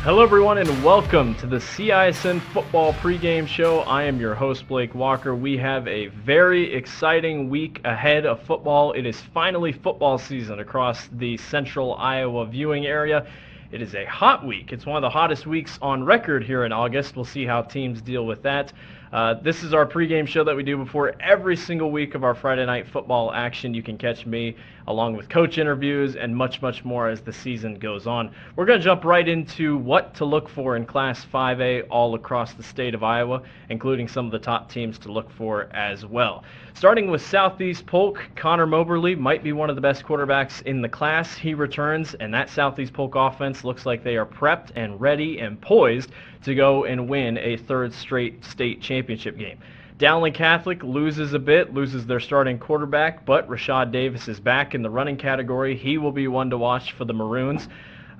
Hello everyone and welcome to the CISN Football Pregame Show. I am your host Blake Walker. We have a very exciting week ahead of football. It is finally football season across the central Iowa viewing area. It is a hot week. It's one of the hottest weeks on record here in August. We'll see how teams deal with that. This is our pregame show that we do before every single week of our Friday night football action. You can catch me along with coach interviews and much, much more as the season goes on. We're going to jump right into what to look for in Class 5A all across the state of Iowa, including some of the top teams to look for as well. Starting with Southeast Polk, Connor Moberly might be one of the best quarterbacks in the class. He returns, and that Southeast Polk offense looks like they are prepped and ready and poised to go and win a third straight state championship game. Dowling Catholic loses their starting quarterback, but Rashad Davis is back in the running category. He will be one to watch for the Maroons.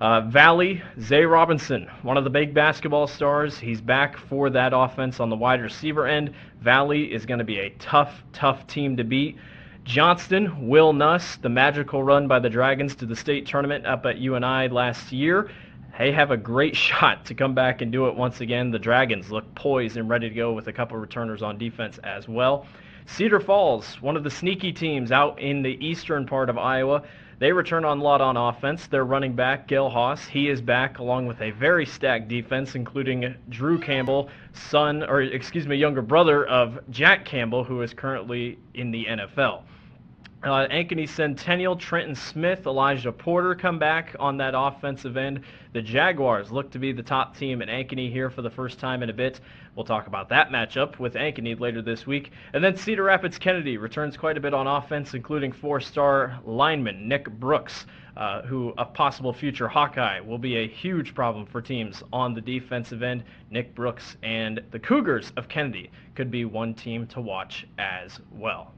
Valley, Zay Robinson, one of the big basketball stars. He's back for that offense on the wide receiver end. Valley is going to be a tough team to beat. Johnston, Will Nuss, the magical run by the Dragons to the state tournament up at UNI last year. They have a great shot to come back and do it once again. The Dragons look poised and ready to go with a couple of returners on defense as well. Cedar Falls, one of the sneaky teams out in the eastern part of Iowa. They return on lot on offense. Their running back, Gil Haas, he is back along with a very stacked defense, including Drew Campbell, younger brother of Jack Campbell, who is currently in the NFL. Ankeny Centennial, Trenton Smith, Elijah Porter come back on that offensive end. The Jaguars look to be the top team at Ankeny here for the first time in a bit. We'll talk about that matchup with Ankeny later this week. And then Cedar Rapids Kennedy returns quite a bit on offense, including four-star lineman Nick Brooks, who a possible future Hawkeye will be a huge problem for teams on the defensive end. Nick Brooks and the Cougars of Kennedy could be one team to watch as well.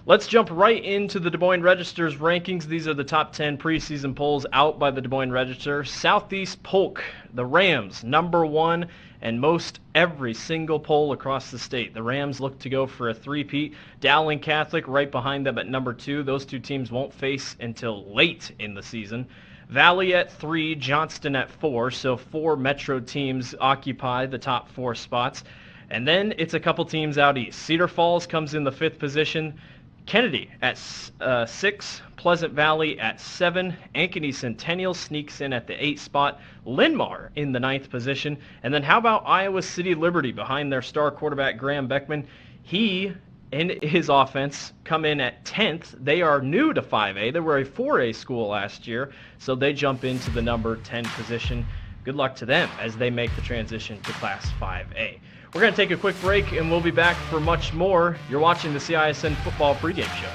Let's jump right into the Des Moines Register's rankings. These are the top 10 preseason polls out by the Des Moines Register. Southeast Polk, the Rams, number one, and most every single poll across the state. The Rams look to go for a three-peat. Dowling Catholic right behind them at number two. Those two teams won't face until late in the season. Valley at 3, Johnston at 4, so 4 Metro teams occupy the top 4 spots. And then it's a couple teams out east. Cedar Falls comes in the 5th position. Kennedy at 6, Pleasant Valley at 7, Ankeny Centennial sneaks in at the 8th spot, Linmar in the 9th position, and then how about Iowa City Liberty behind their star quarterback Graham Beckman? He and his offense come in at 10th. They are new to 5A. They were a 4A school last year, so they jump into the number 10 position. Good luck to them as they make the transition to Class 5A. We're going to take a quick break, and we'll be back for much more. You're watching the CISN Football Pregame Show.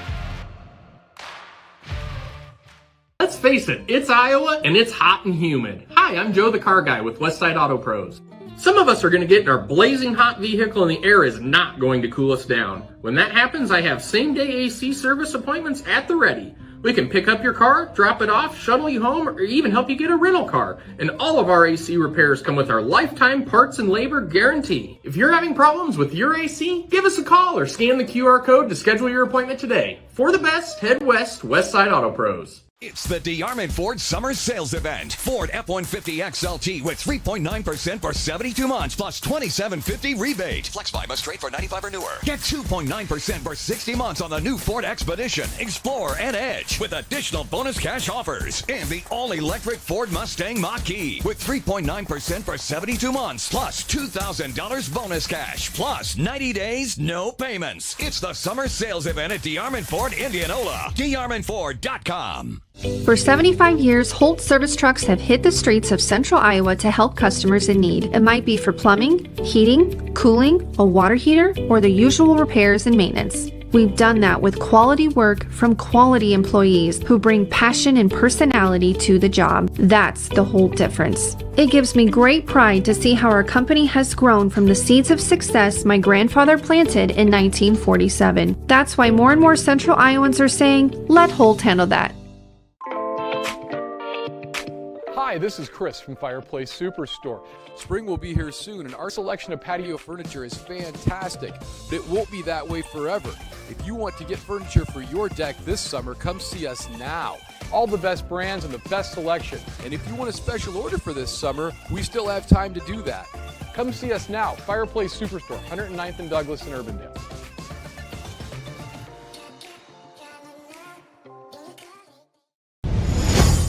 Let's face it, it's Iowa, and it's hot and humid. Hi, I'm Joe the Car Guy with Westside Auto Pros. Some of us are going to get in our blazing hot vehicle, and the air is not going to cool us down. When that happens, I have same-day AC service appointments at the ready. We can pick up your car, drop it off, shuttle you home, or even help you get a rental car. And all of our AC repairs come with our lifetime parts and labor guarantee. If you're having problems with your AC, give us a call or scan the QR code to schedule your appointment today. For the best, head west, Westside Auto Pros. It's the DeArmond Ford Summer Sales Event. Ford F-150 XLT with 3.9% for 72 months plus $2,750 rebate. Flex buy must trade for 95 or newer. Get 2.9% for 60 months on the new Ford Expedition, Explorer, and Edge with additional bonus cash offers. And the all-electric Ford Mustang Mach-E with 3.9% for 72 months plus $2,000 bonus cash plus 90 days, no payments. It's the Summer Sales Event at DeArmond Ford Indianola. DeArmondFord.com. For 75 years, Holt Service Trucks have hit the streets of central Iowa to help customers in need. It might be for plumbing, heating, cooling, a water heater, or the usual repairs and maintenance. We've done that with quality work from quality employees who bring passion and personality to the job. That's the Holt difference. It gives me great pride to see how our company has grown from the seeds of success my grandfather planted in 1947. That's why more and more central Iowans are saying, let Holt handle that. Hi, this is Chris from Fireplace Superstore. Spring will be here soon, and our selection of patio furniture is fantastic, but it won't be that way forever. If you want to get furniture for your deck this summer, come see us now. All the best brands and the best selection. And if you want a special order for this summer, we still have time to do that. Come see us now, Fireplace Superstore, 109th and Douglas in Urbandale.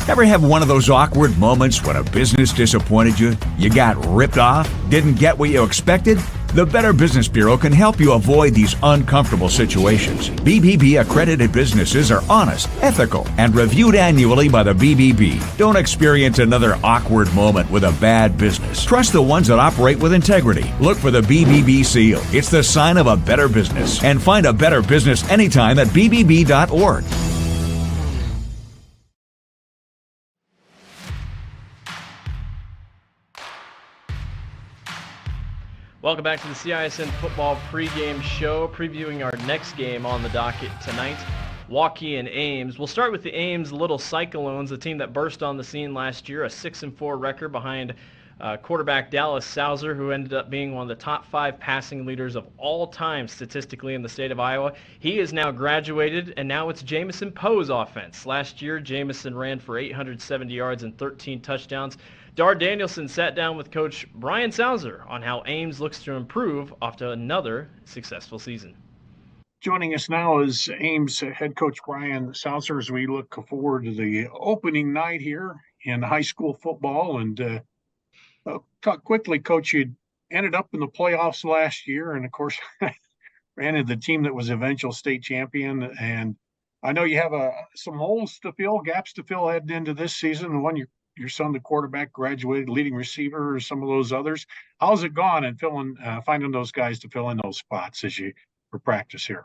Ever have one of those awkward moments when a business disappointed you? You got ripped off? Didn't get what you expected? The Better Business Bureau can help you avoid these uncomfortable situations. BBB accredited businesses are honest, ethical, and reviewed annually by the BBB. Don't experience another awkward moment with a bad business. Trust the ones that operate with integrity. Look for the BBB seal. It's the sign of a better business. And find a better business anytime at bbb.org. Welcome back to the CISN Football Pregame Show, previewing our next game on the docket tonight, Waukee and Ames. We'll start with the Ames Little Cyclones, the team that burst on the scene last year, a 6-4 record behind quarterback Dallas Sauser, who ended up being one of the top 5 passing leaders of all time statistically in the state of Iowa. He is now graduated, and now it's Jamison Poe's offense. Last year, Jamison ran for 870 yards and 13 touchdowns. Dar Danielson sat down with Coach Brian Sauser on how Ames looks to improve after another successful season. Joining us now is Ames head coach Brian Sauser as we look forward to the opening night here in high school football. And talk quickly, Coach, you ended up in the playoffs last year, and of course ran into the team that was eventual state champion. And I know you have some holes to fill, gaps to fill heading into this season. And one, your son, the quarterback, graduated, leading receiver, or some of those others. How's it gone in finding those guys to fill in those spots for practice here?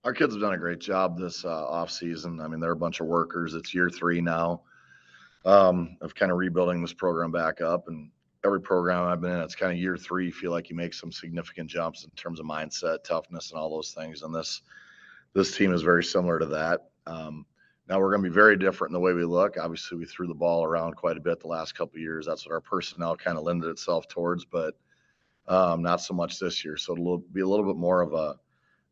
Our kids have done a great job this off season. I mean, they're a bunch of workers. It's year 3 now of kind of rebuilding this program back up. And every program I've been in, it's kind of year 3. You feel like you make some significant jumps in terms of mindset, toughness, and all those things. And this team is very similar to that. Now we're going to be very different in the way we look. Obviously, we threw the ball around quite a bit the last couple of years. That's what our personnel kind of lended itself towards, but not so much this year. So it'll be a little bit more of a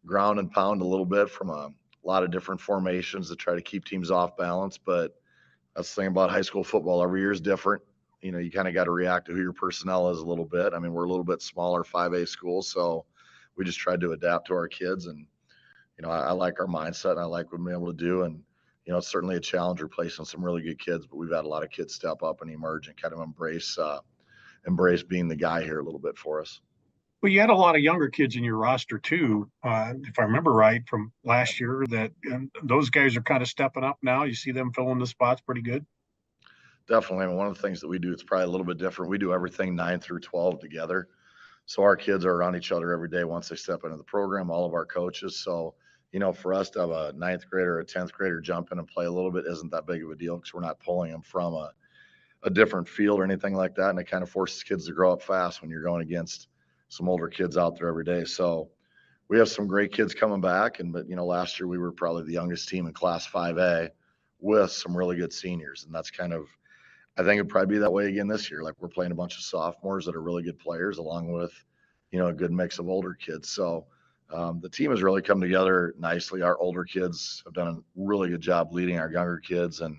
ground and pound a little bit from a lot of different formations to try to keep teams off balance. But that's the thing about high school football. Every year is different. You know, you kind of got to react to who your personnel is a little bit. I mean, we're a little bit smaller 5A school, so we just tried to adapt to our kids. And, you know, I like our mindset, and I like what we're able to do. And, you know, it's certainly a challenge replacing some really good kids, but we've had a lot of kids step up and emerge and kind of embrace being the guy here a little bit for us. Well, you had a lot of younger kids in your roster too, if I remember right, from last year. And those guys are kind of stepping up now. You see them filling the spots pretty good. Definitely. I mean, one of the things that we do, it's probably a little bit different. We do everything 9 through 12 together. So our kids are around each other every day once they step into the program, all of our coaches. So, you know, for us to have a 9th grader or a 10th grader jump in and play a little bit isn't that big of a deal because we're not pulling them from a different field or anything like that. And it kind of forces kids to grow up fast when you're going against some older kids out there every day. So we have some great kids coming back. But, you know, last year we were probably the youngest team in Class 5A with some really good seniors. And that's kind of, I think it'd probably be that way again this year. Like, we're playing a bunch of sophomores that are really good players along with, you know, a good mix of older kids. So the team has really come together nicely. Our older kids have done a really good job leading our younger kids, and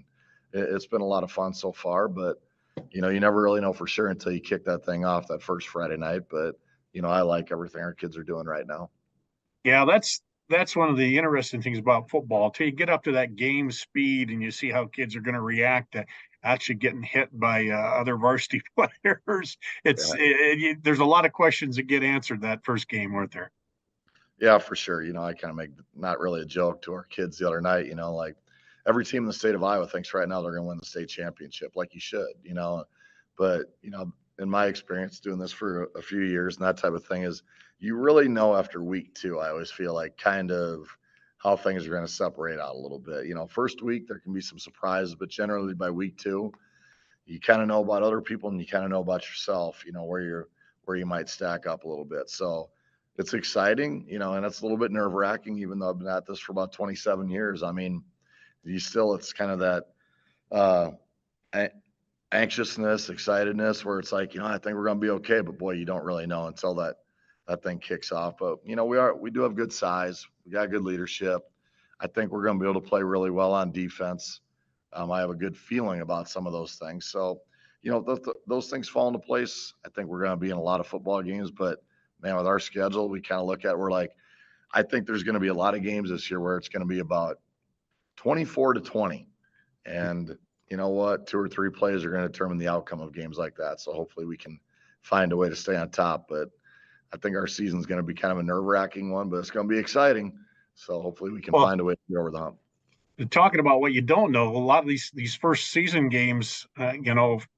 it's been a lot of fun so far. But, you know, you never really know for sure until you kick that thing off that first Friday night. But, you know, I like everything our kids are doing right now. Yeah, that's one of the interesting things about football. Till you get up to that game speed and you see how kids are going to react to actually getting hit by other varsity players. There's a lot of questions that get answered that first game, weren't there? Yeah, for sure. You know, I kind of make not really a joke to our kids the other night, you know, like every team in the state of Iowa thinks right now they're going to win the state championship, like you should, you know. But, you know, in my experience doing this for a few years and that type of thing is you really know after week 2, I always feel like kind of how things are going to separate out a little bit. You know, first week there can be some surprises, but generally by week 2, you kind of know about other people and you kind of know about yourself, you know, where you might stack up a little bit. So it's exciting, you know, and it's a little bit nerve wracking, even though I've been at this for about 27 years. I mean, it's kind of that anxiousness, excitedness, where it's like, you know, I think we're going to be okay, but boy, you don't really know until that thing kicks off. But, you know, we do have good size. We got good leadership. I think we're going to be able to play really well on defense. I have a good feeling about some of those things. So, you know, those things fall into place. I think we're going to be in a lot of football games, but man, with our schedule, we kind of look at, we're like, I think there's going to be a lot of games this year where it's going to be about 24-20. And you know what? 2 or 3 plays are going to determine the outcome of games like that. So hopefully we can find a way to stay on top. But I think our season's going to be kind of a nerve-wracking one, but it's going to be exciting. So hopefully we can Well, find a way to get over the hump. talking about what you don't know, a lot of these first season games,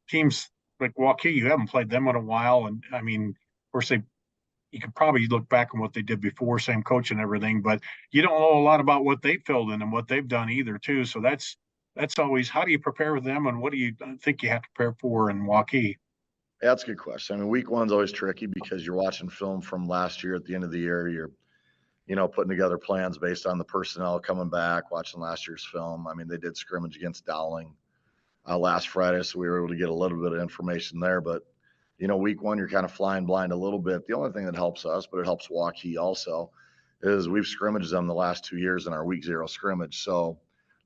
teams like Waukee, you haven't played them in a while, and I mean, of course you could probably look back on what they did before, same coach and everything, but you don't know a lot about what they filled in and what they've done either, too. So that's always, how do you prepare with them, and what do you think you have to prepare for in Waukee? Yeah, that's a good question. I mean, week one's always tricky because you're watching film from last year at the end of the year. You're, putting together plans based on the personnel coming back, watching last year's film. I mean, they did scrimmage against Dowling last Friday, so we were able to get a little bit of information there. But, week one, you're kind of flying blind a little bit. The only thing that helps us, but it helps Waukee also, is we've scrimmaged them the last 2 years in our week 0 scrimmage. So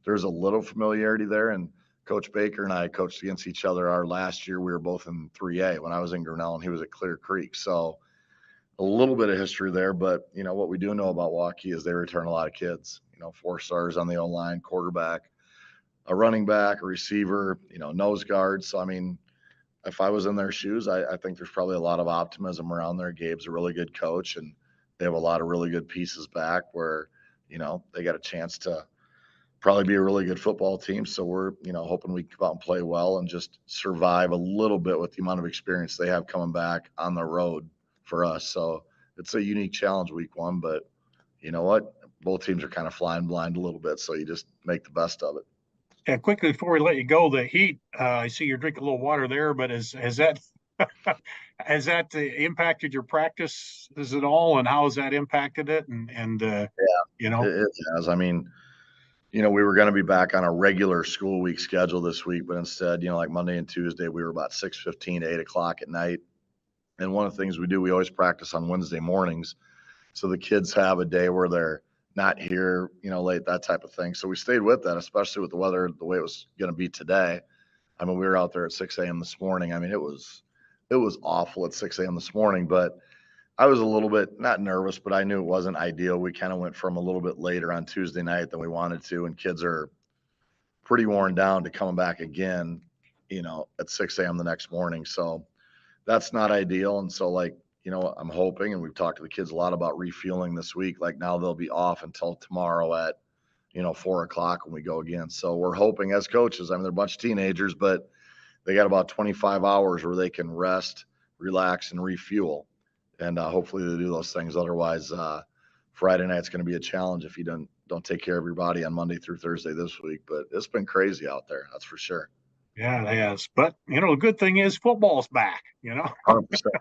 there's a little familiarity there. And Coach Baker and I coached against each other. Our last year, we were both in 3A when I was in Grinnell and he was at Clear Creek. So a little bit of history there, but what we do know about Waukee is they return a lot of kids, 4 stars on the O-line, quarterback, a running back, a receiver, nose guard. So, I mean, if I was in their shoes, I think there's probably a lot of optimism around there. Gabe's a really good coach and they have a lot of really good pieces back where, they got a chance to probably be a really good football team. So we're, hoping we come out and play well and just survive a little bit with the amount of experience they have coming back on the road for us. So it's a unique challenge week one, but you know what? Both teams are kind of flying blind a little bit. So you just make the best of it. Yeah, quickly before we let you go, the heat, I see you're drinking a little water there, but has that has that impacted your practices at all, and how has that impacted it? It has. I mean, we were going to be back on a regular school week schedule this week, but instead, like Monday and Tuesday, we were about 6:15 to 8 o'clock at night. And one of the things we do, we always practice on Wednesday mornings. So the kids have a day where they're not here, late, that type of thing. So we stayed with that, especially with the weather, the way it was going to be today. I mean, we were out there at 6 a.m. this morning. I mean, it was awful at 6 a.m. this morning, but I was a little bit not nervous, but I knew it wasn't ideal. We kind of went from a little bit later on Tuesday night than we wanted to, and kids are pretty worn down to coming back again, at 6 a.m. the next morning. So that's not ideal. And so, I'm hoping, and we've talked to the kids a lot about refueling this week. Like now they'll be off until tomorrow at, 4 o'clock when we go again. So we're hoping as coaches, I mean, they're a bunch of teenagers, but they got about 25 hours where they can rest, relax, and refuel. And hopefully they do those things. Otherwise, Friday night's going to be a challenge if you don't take care of your body on Monday through Thursday this week. But it's been crazy out there, that's for sure. Yeah, it has. But the good thing is football's back. 100%,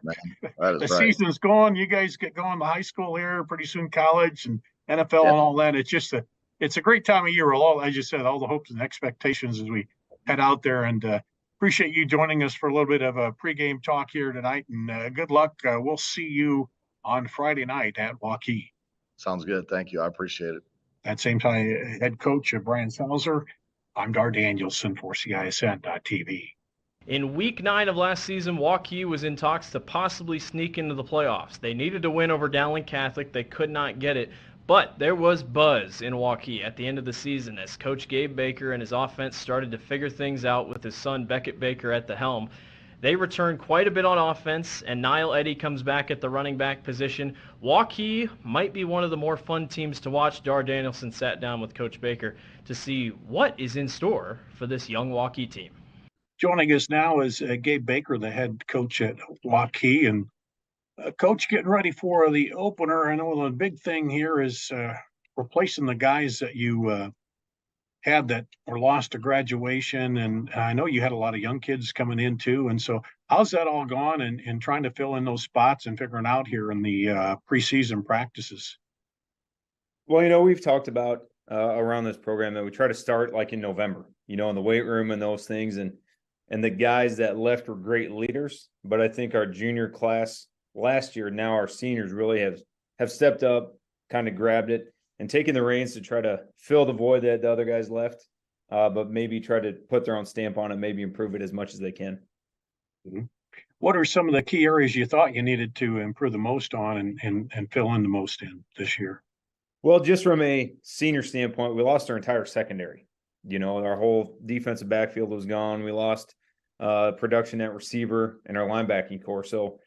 man. That is The right. season's going. You guys get going to high school here, pretty soon college and NFL Yeah. and all that. It's just it's a great time of year. As you said, all the hopes and expectations as we head out there. And appreciate you joining us for a little bit of a pregame talk here tonight. And good luck. We'll see you on Friday night at Waukee. Sounds good. Thank you. I appreciate it. That same time, head coach Brian Salzer. I'm Dar Danielson for CISN.TV. In week 9 of last season, Waukee was in talks to possibly sneak into the playoffs. They needed to win over Dowling Catholic. They could not get it. But there was buzz in Waukee at the end of the season as Coach Gabe Baker and his offense started to figure things out with his son Beckett Baker at the helm. They returned quite a bit on offense, and Niall Eddy comes back at the running back position. Waukee might be one of the more fun teams to watch. Dar Danielson sat down with Coach Baker to see what is in store for this young Waukee team. Joining us now is Gabe Baker, the head coach at Waukee. And Coach, getting ready for the opener. I know the big thing here is replacing the guys that you had that were lost to graduation. And I know you had a lot of young kids coming in too. And so how's that all gone and trying to fill in those spots and figuring out here in the preseason practices? Well, we've talked about around this program that we try to start like in November, in the weight room and those things. And the guys that left were great leaders. But I think our junior class last year, now our seniors really have stepped up, kind of grabbed it and taken the reins to try to fill the void that the other guys left, but maybe try to put their own stamp on it, maybe improve it as much as they can. Mm-hmm. What are some of the key areas you thought you needed to improve the most on and fill in the most in this year? Well, just from a senior standpoint, we lost our entire secondary. Our whole defensive backfield was gone. We lost production at receiver and our linebacking core. So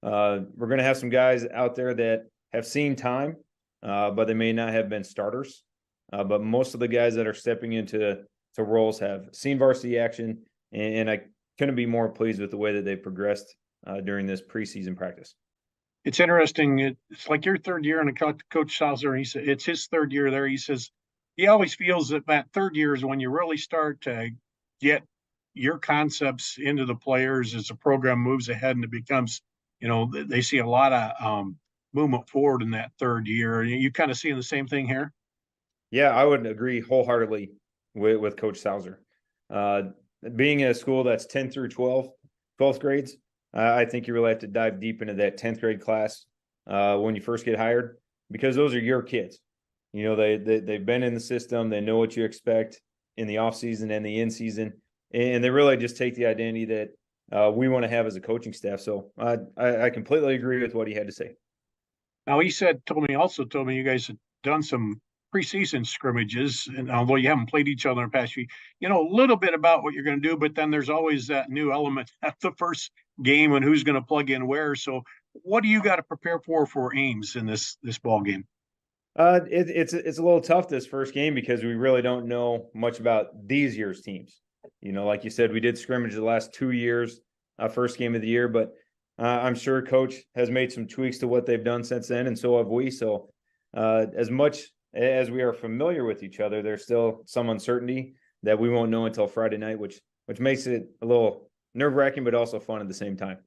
We're going to have some guys out there that have seen time, but they may not have been starters. But most of the guys that are stepping into roles have seen varsity action, and I couldn't be more pleased with the way that they progressed during this preseason practice. It's interesting. It's like your third year, and Coach Salzer, he said it's his third year there. He says he always feels that third year is when you really start to get your concepts into the players as the program moves ahead, and it becomes, they see a lot of movement forward in that third year. You kind of seeing the same thing here? Yeah, I would agree wholeheartedly with Coach Salzer. Being in a school that's 10 through 12th grades, I think you really have to dive deep into that 10th grade class when you first get hired, because those are your kids. They've been in the system. They know what you expect in the off season and the in season, and they really just take the identity that we want to have as a coaching staff. So I completely agree with what he had to say. Now he told me you guys had done some preseason scrimmages, and although you haven't played each other in the past few, a little bit about what you're going to do, but then there's always that new element at the first game and who's going to plug in where. So what do you got to prepare for Ames in this ball game? It's a little tough this first game because we really don't know much about these year's teams. Like you said, we did scrimmage the last 2 years, first game of the year, but I'm sure Coach has made some tweaks to what they've done since then, and so have we. So as much as we are familiar with each other, there's still some uncertainty that we won't know until Friday night, which makes it a little nerve-wracking, but also fun at the same time.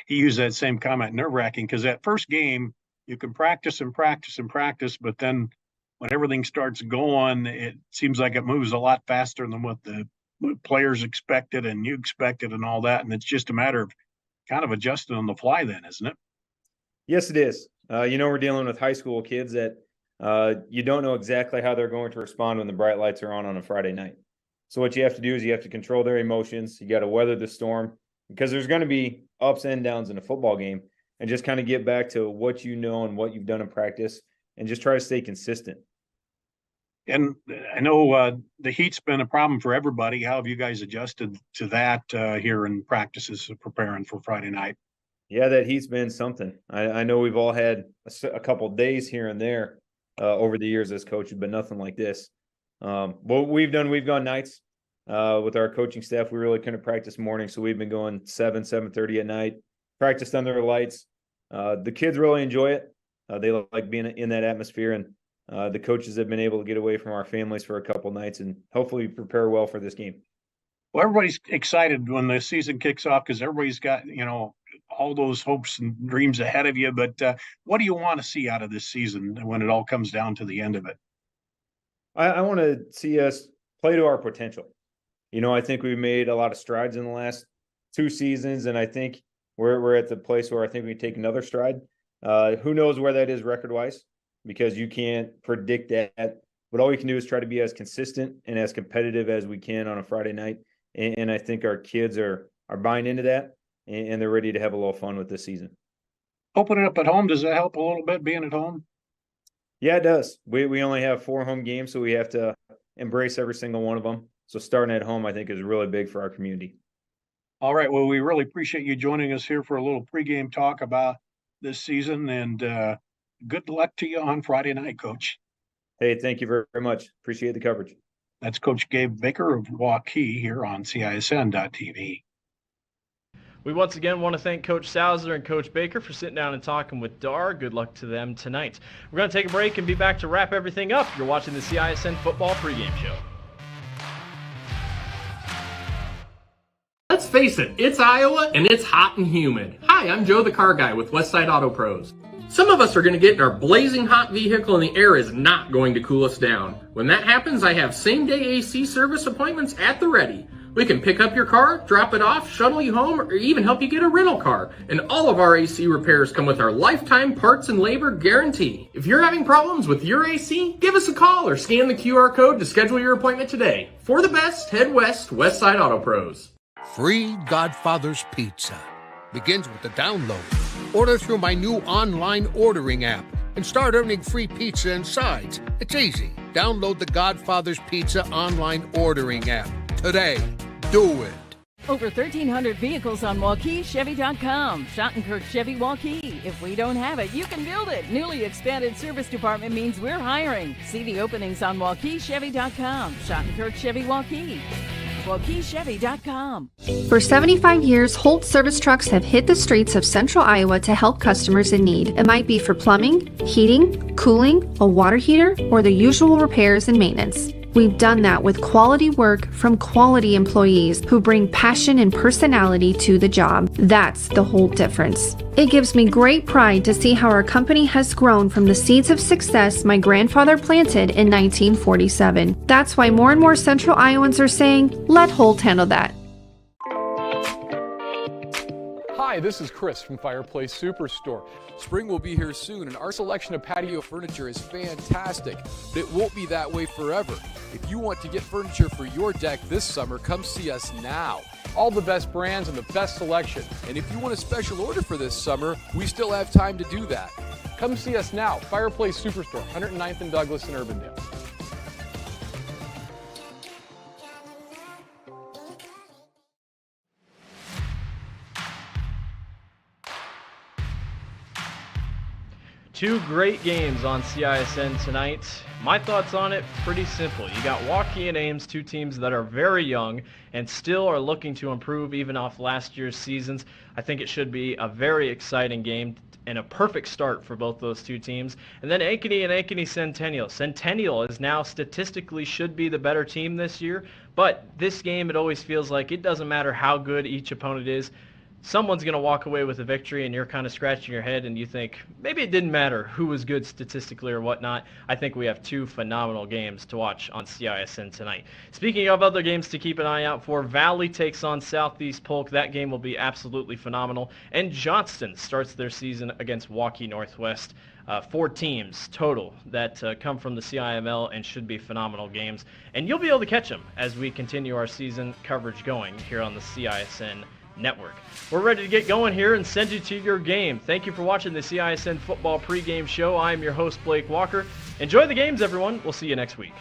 He used that same comment, nerve-wracking, because that first game, you can practice and practice and practice, but then when everything starts going, it seems like it moves a lot faster than what the players expected and you expected and all that. And it's just a matter of kind of adjusting on the fly then, isn't it? Yes, it is. We're dealing with high school kids that you don't know exactly how they're going to respond when the bright lights are on a Friday night. So what you have to do is you have to control their emotions. You got to weather the storm, because there's going to be ups and downs in a football game, and just kind of get back to what you know and what you've done in practice and just try to stay consistent. And I know the heat's been a problem for everybody. How have you guys adjusted to that here in practices preparing for Friday night? Yeah, that heat's been something. I know we've all had a couple days here and there over the years as coaches, but nothing like this. What we've gone nights with our coaching staff. We really couldn't practice morning, so we've been going 7:30 at night, practiced under the lights. The kids really enjoy it. They like being in that atmosphere, and the coaches have been able to get away from our families for a couple nights and hopefully prepare well for this game. Well, everybody's excited when the season kicks off because everybody's got, all those hopes and dreams ahead of you. But what do you want to see out of this season when it all comes down to the end of it? I want to see us play to our potential. I think we've made a lot of strides in the last 2 seasons, and I think we're at the place where I think we take another stride. Who knows where that is record-wise, because you can't predict that. But all we can do is try to be as consistent and as competitive as we can on a Friday night. And I think our kids are buying into that, and they're ready to have a little fun with this season. Opening up at home, does that help a little bit, being at home? Yeah, it does. We only have 4 home games, so we have to embrace every single one of them. So starting at home, I think, is really big for our community. All right. Well, we really appreciate you joining us here for a little pregame talk about this season, and good luck to you on Friday night, Coach. Hey, thank you very much. Appreciate the coverage. That's Coach Gabe Baker of Waukee here on CISN.TV. We once again want to thank Coach Salzer and Coach Baker for sitting down and talking with Dar. Good luck to them tonight. We're going to take a break and be back to wrap everything up. You're watching the CISN Football Pregame Show. Let's face it, it's Iowa and it's hot and humid. Hi, I'm Joe the Car Guy with Westside Auto Pros. Some of us are going to get in our blazing hot vehicle and the air is not going to cool us down. When that happens, I have same-day AC service appointments at the ready. We can pick up your car, drop it off, shuttle you home, or even help you get a rental car. And all of our AC repairs come with our lifetime parts and labor guarantee. If you're having problems with your AC, give us a call or scan the QR code to schedule your appointment today. For the best, head west, Westside Auto Pros. Free Godfather's Pizza begins with the download. Order through my new online ordering app and start earning free pizza and sides. It's easy. Download the Godfather's Pizza online ordering app today. Do it. Over 1,300 vehicles on WaukeeChevy.com. Schottenkirk Chevy Waukee. If we don't have it, you can build it. Newly expanded service department means we're hiring. See the openings on WaukeeChevy.com. Schottenkirk Chevy Waukee. WaukeeChevy.com. For 75 years, Holt service trucks have hit the streets of central Iowa to help customers in need. It might be for plumbing, heating, cooling, a water heater, or the usual repairs and maintenance. We've done that with quality work from quality employees who bring passion and personality to the job. That's the whole difference. It gives me great pride to see how our company has grown from the seeds of success my grandfather planted in 1947. That's why more and more Central Iowans are saying, let Holt handle that. Hi, this is Chris from Fireplace Superstore. Spring will be here soon, and our selection of patio furniture is fantastic, but it won't be that way forever. If you want to get furniture for your deck this summer, come see us now. All the best brands and the best selection. And if you want a special order for this summer, we still have time to do that. Come see us now, Fireplace Superstore, 109th and Douglas in Urbandale. Two great games on CISN tonight. My thoughts on it, pretty simple. You got Waukee and Ames, two teams that are very young and still are looking to improve even off last year's seasons. I think it should be a very exciting game and a perfect start for both those two teams. And then Ankeny and Ankeny Centennial. Centennial is now statistically should be the better team this year, but this game it always feels like it doesn't matter how good each opponent is. Someone's going to walk away with a victory, and you're kind of scratching your head, and you think, maybe it didn't matter who was good statistically or whatnot. I think we have two phenomenal games to watch on CISN tonight. Speaking of other games to keep an eye out for, Valley takes on Southeast Polk. That game will be absolutely phenomenal. And Johnston starts their season against Waukee Northwest. 4 teams total that come from the CIML and should be phenomenal games. And you'll be able to catch them as we continue our season coverage going here on the CISN Network. We're ready to get going here and send you to your game. Thank you for watching the CISN Football Pregame Show. I am your host, Blake Walker. Enjoy the games, everyone. We'll see you next week.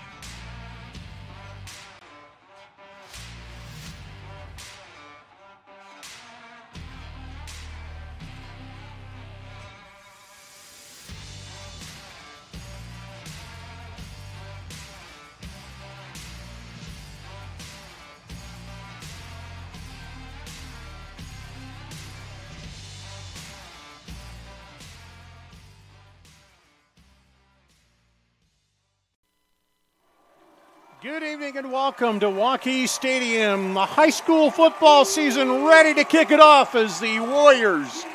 Good evening and welcome to Waukee Stadium. The high school football season ready to kick it off as the Warriors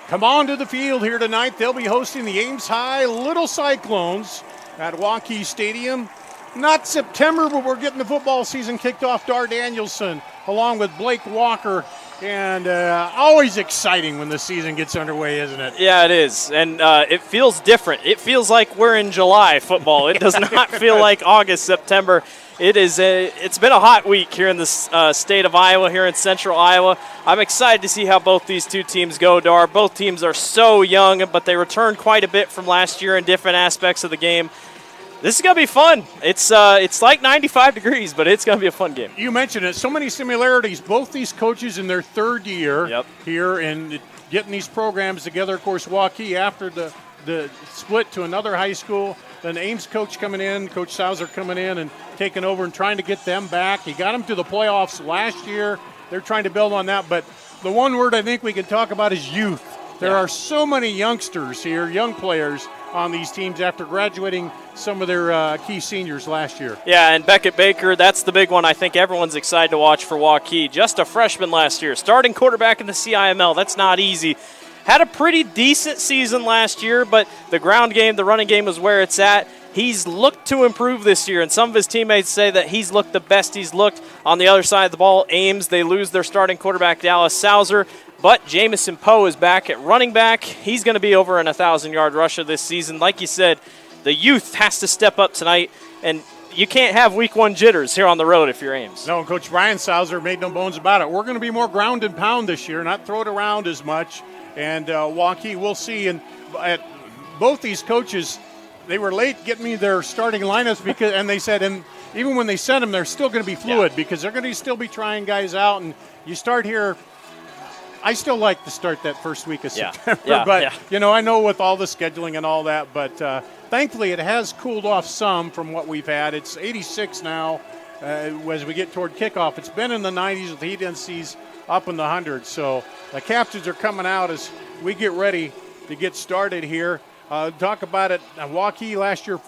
come onto the field here tonight. They'll be hosting the Ames High Little Cyclones at Waukee Stadium. Not September, but we're getting the football season kicked off. Dar Danielson along with Blake Walker. And always exciting when the season gets underway, isn't it? Yeah, it is. And it feels different. It feels like we're in July football. It does not feel like August, September. It's been a hot week here in the state of Iowa, here in central Iowa. I'm excited to see how both these two teams go, Dar. Both teams are so young, but they returned quite a bit from last year in different aspects of the game. This is going to be fun. It's like 95 degrees, but it's going to be a fun game. You mentioned it. So many similarities. Both these coaches in their third year here and getting these programs together. Of course, Waukee after the split to another high school. Then Ames coach coming in, Coach Sauser coming in and taking over and trying to get them back. He got them to the playoffs last year. They're trying to build on that. But the one word I think we can talk about is youth. There are so many youngsters here, young players on these teams after graduating some of their key seniors last year. Yeah, and Beckett Baker, that's the big one I think everyone's excited to watch for Waukee. Just a freshman last year, starting quarterback in the CIML. That's not easy. Had a pretty decent season last year, but the ground game, the running game was where it's at. He's looked to improve this year, and some of his teammates say that he's looked the best he's looked on the other side of the ball. Ames, they lose their starting quarterback, Dallas Sauser, but Jamison Poe is back at running back. He's going to be over an 1,000-yard rusher this season. Like you said, the youth has to step up tonight, and you can't have week one jitters here on the road if you're Ames. No, Coach Brian Sauser made no bones about it. We're going to be more ground and pound this year, not throw it around as much. And Waukee, we'll see. And at both these coaches, they were late getting me their starting lineups and they said, and even when they send them, they're still going to be fluid because they're going to still be trying guys out. And you start here. I still like to start that first week of September, but I know with all the scheduling and all that, but thankfully it has cooled off some from what we've had. It's 86 now as we get toward kickoff. It's been in the 90s with heat indices up in the hundreds. So the captains are coming out as we get ready to get started here. Talk about it. Waukee last year,